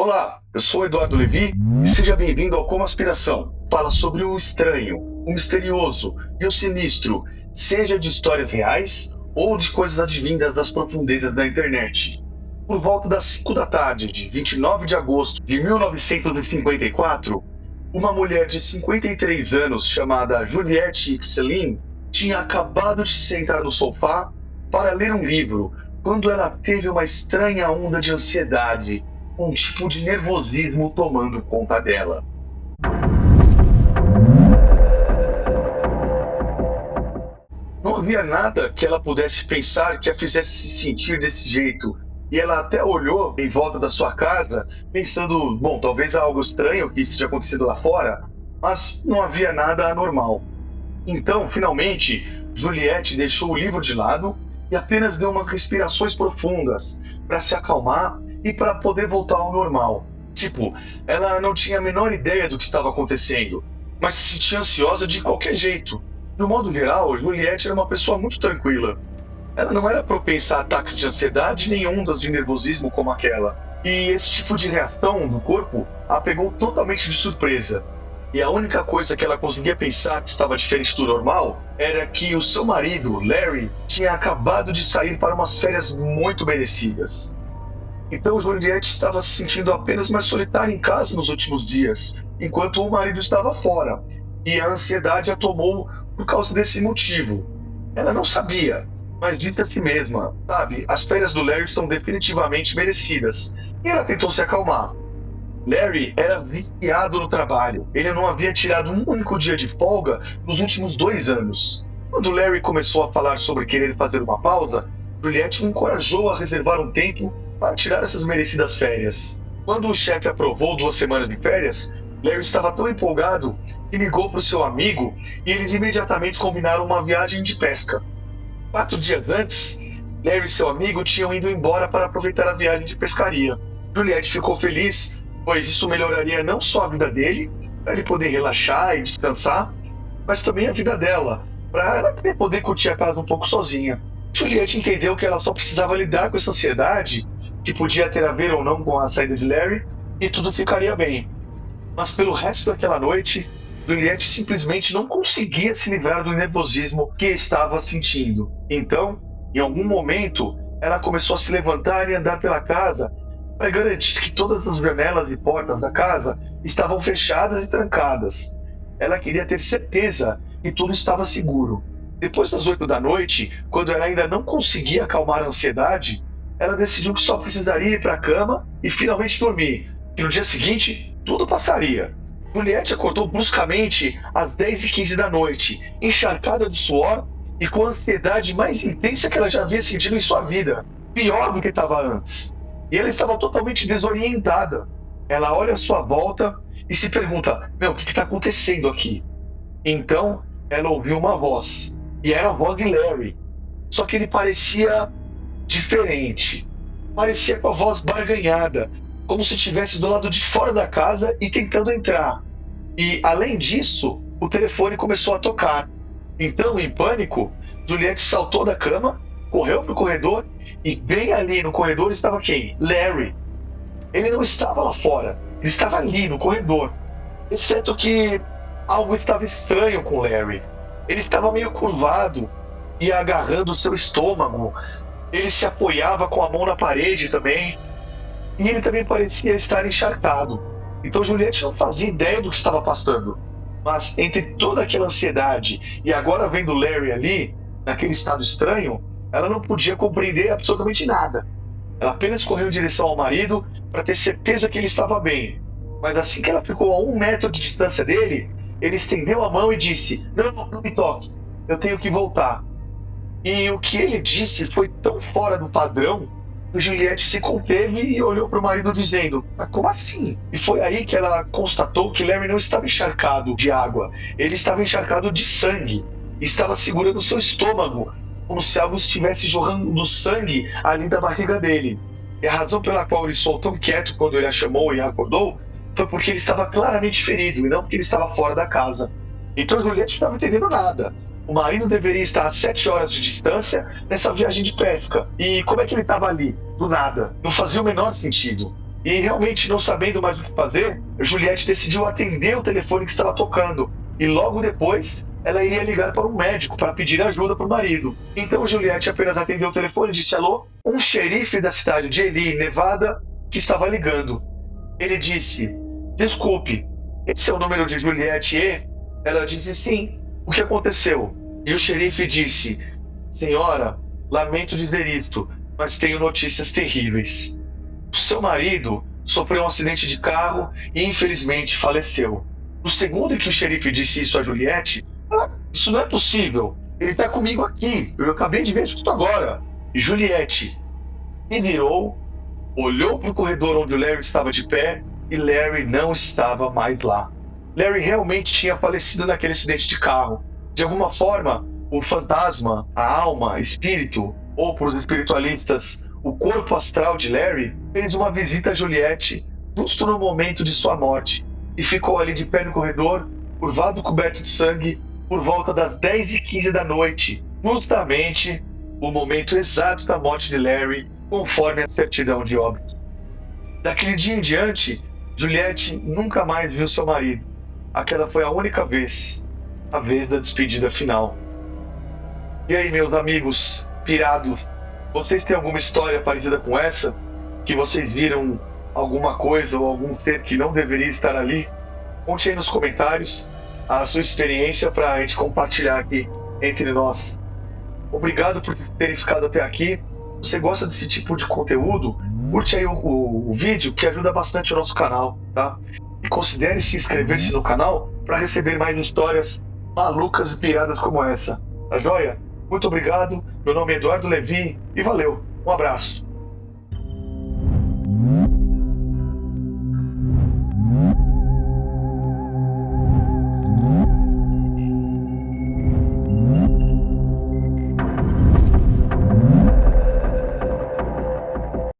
Olá, eu sou Eduardo Levi e seja bem-vindo ao Como Aspiração. Fala sobre o estranho, o misterioso e o sinistro, seja de histórias reais ou de coisas advindas das profundezas da internet. Por volta das 5 da tarde de 29 de agosto de 1954, uma mulher de 53 anos chamada Juliette Excelin tinha acabado de sentar no sofá para ler um livro quando ela teve uma estranha onda de ansiedade, um tipo de nervosismo tomando conta dela. Não havia nada que ela pudesse pensar que a fizesse se sentir desse jeito. E ela até olhou em volta da sua casa, pensando, bom, talvez há algo estranho que esteja acontecendo lá fora, mas não havia nada anormal. Então, finalmente, Juliette deixou o livro de lado e apenas deu umas respirações profundas para se acalmar e para poder voltar ao normal. Tipo, ela não tinha a menor ideia do que estava acontecendo, mas se sentia ansiosa de qualquer jeito. No modo geral, Juliette era uma pessoa muito tranquila. Ela não era propensa a ataques de ansiedade nem ondas de nervosismo como aquela. E esse tipo de reação do corpo a pegou totalmente de surpresa. E a única coisa que ela conseguia pensar que estava diferente do normal era que o seu marido, Larry, tinha acabado de sair para umas férias muito merecidas. Então Juliette estava se sentindo apenas mais solitária em casa nos últimos dias, enquanto o marido estava fora, e a ansiedade a tomou por causa desse motivo. Ela não sabia, mas disse a si mesma, sabe, as férias do Larry são definitivamente merecidas, e ela tentou se acalmar. Larry era viciado no trabalho. Ele não havia tirado um único dia de folga nos últimos 2 anos. Quando Larry começou a falar sobre querer fazer uma pausa, Juliette o encorajou a reservar um tempo para tirar essas merecidas férias. Quando o chefe aprovou 2 semanas de férias, Larry estava tão empolgado que ligou para o seu amigo e eles imediatamente combinaram uma viagem de pesca. 4 dias antes, Larry e seu amigo tinham ido embora para aproveitar a viagem de pescaria. Juliette ficou feliz, pois isso melhoraria não só a vida dele, para ele poder relaxar e descansar, mas também a vida dela, para ela também poder curtir a casa um pouco sozinha. Juliette entendeu que ela só precisava lidar com essa ansiedade, que podia ter a ver ou não com a saída de Larry, e tudo ficaria bem. Mas pelo resto daquela noite, Juliette simplesmente não conseguia se livrar do nervosismo que estava sentindo. Então, em algum momento, ela começou a se levantar e andar pela casa para garantir que todas as janelas e portas da casa estavam fechadas e trancadas. Ela queria ter certeza que tudo estava seguro. Depois das 8 da noite, quando ela ainda não conseguia acalmar a ansiedade, ela decidiu que só precisaria ir para a cama e finalmente dormir, e no dia seguinte, tudo passaria. Juliette acordou bruscamente às 10h15 da noite, encharcada de suor e com a ansiedade mais intensa que ela já havia sentido em sua vida, pior do que estava antes. E ela estava totalmente desorientada. Ela olha à sua volta e se pergunta, meu, o que está acontecendo aqui? Então, ela ouviu uma voz, e era a voz de Larry. Só que ele parecia diferente. Parecia com a voz barganhada, como se estivesse do lado de fora da casa e tentando entrar. E, além disso, o telefone começou a tocar. Então, em pânico, Juliette saltou da cama, correu para o corredor e bem ali no corredor estava quem? Larry. Ele não estava lá fora, ele estava ali no corredor. Exceto que algo estava estranho com Larry. Ele estava meio curvado e agarrando o seu estômago. Ele se apoiava com a mão na parede também. E ele também parecia estar encharcado. Então Juliette não fazia ideia do que estava passando. Mas entre toda aquela ansiedade e agora vendo Larry ali, naquele estado estranho, ela não podia compreender absolutamente nada. Ela apenas correu em direção ao marido para ter certeza que ele estava bem. Mas assim que ela ficou a 1 metro de distância dele, ele estendeu a mão e disse, não me toque, eu tenho que voltar. E o que ele disse foi tão fora do padrão que Juliette se conteve e olhou para o marido dizendo, mas como assim? E foi aí que ela constatou que Larry não estava encharcado de água, ele estava encharcado de sangue. E estava segurando seu estômago, como se algo estivesse jorrando sangue ali da barriga dele. E a razão pela qual ele soou tão quieto quando ele a chamou e a acordou foi porque ele estava claramente ferido e não porque ele estava fora da casa. Então Juliette não estava entendendo nada. O marido deveria estar a 7 horas de distância nessa viagem de pesca. E como é que ele estava ali, do nada? Não fazia o menor sentido. E realmente, não sabendo mais o que fazer, Juliette decidiu atender o telefone que estava tocando. E logo depois, ela iria ligar para um médico para pedir ajuda para o marido. Então Juliette apenas atendeu o telefone e disse alô. Um xerife da cidade de Ely, Nevada, que estava ligando. Ele disse: desculpe, esse é o número de Juliette E? Ela disse sim. O que aconteceu? E o xerife disse: senhora, lamento dizer isto, mas tenho notícias terríveis. O seu marido sofreu um acidente de carro e infelizmente faleceu. No segundo em que o xerife disse isso a Juliette, isso não é possível. Ele está comigo aqui. Eu acabei de ver isso agora. E Juliette se virou, olhou para o corredor onde o Larry estava de pé e Larry não estava mais lá. Larry realmente tinha falecido naquele acidente de carro. De alguma forma, o fantasma, a alma, espírito, ou para os espiritualistas, o corpo astral de Larry, fez uma visita a Juliette justo no momento de sua morte e ficou ali de pé no corredor, curvado coberto de sangue, por volta das 10h15 da noite, justamente o momento exato da morte de Larry, conforme a certidão de óbito. Daquele dia em diante, Juliette nunca mais viu seu marido. Aquela foi a única vez, a vez da despedida final. E aí, meus amigos pirados, vocês têm alguma história parecida com essa? Que vocês viram alguma coisa ou algum ser que não deveria estar ali? Conte aí nos comentários a sua experiência para a gente compartilhar aqui entre nós. Obrigado por terem ficado até aqui. Se você gosta desse tipo de conteúdo, curte aí o vídeo, que ajuda bastante o nosso canal, tá? E considere se inscrever-se no canal para receber mais histórias malucas e piradas como essa. Tá joia? Muito obrigado. Meu nome é Eduardo Levi e valeu. Um abraço.